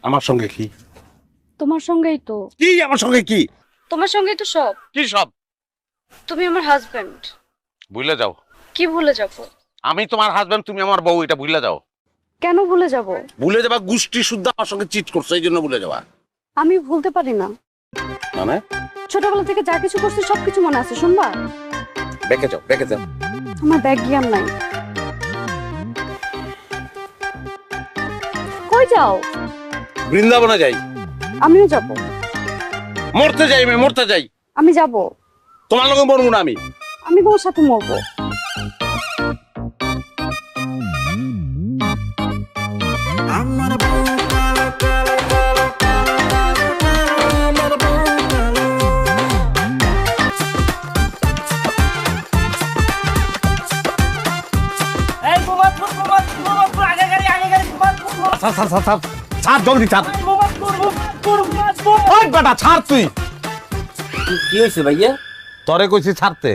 আমার সঙ্গে কি? তোমার সঙ্গেই তো। কি আমার সঙ্গে কি? তোমার সঙ্গেই তো সব। কি সব? তুমি আমার হাজবেন্ড। ভুলে যাও। কি ভুলে যাব? আমি তোমার হাজবেন্ড, তুমি আমার বউ, এটা ভুলে যাও। কেন ভুলে যাব? ভুলে যাবা? গোষ্ঠী শুদ্ধ আমার সঙ্গে চিট করছো, এই জন্য ভুলে যাবা। আমি ভুলতে পারি না। মানে? ছোটবেলা থেকে যা কিছু করছি সবকিছু মনে আছে, শুনবা? ব্যাকে যাও, ব্যাকে যাও। আমার ব্যাগ জ্ঞান নাই। কই যাও? বৃন্দাবনে যাই। আমিও যাব। মরতে যাই, আমি মরতে যাই। আমি যাব। তোমার লগে মরবো না আমি। আমি তোমার সাথে মরবো। ছাড় জলদি, ছাড়। ওই বেটা ছাড় তুই। কি হয়েছে ভাইয়া? তরে কইছি ছাড়তে।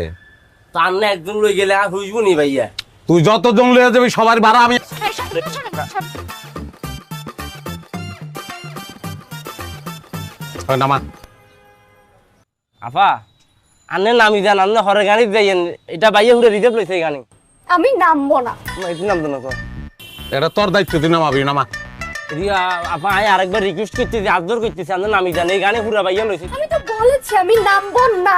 তার না একজন লই গেলে আর হইব নি ভাইয়া। তুই যত জন লইয়া যাবি সবার ভাড়া আমি। ওই নামা। আপা আনে নামি যান, আন্নে হরে গাড়ি যাইয়েন। এটা ভাইয়া হুড়ে রিজার্ভ লইছে গানি। আমি নামবো না। এটি নাম তো এটা তোর দায়িত্ব, তুই নামাবি, নামা। রিয়া আপা আয় আরেকবার রিকোয়েস্ট করতেছি, আদর করতেছি, আন্নে নামি যান। এই গানে হুড়া ভাইয়া লইছে। আমি তো বলেছি আমি নামবো না।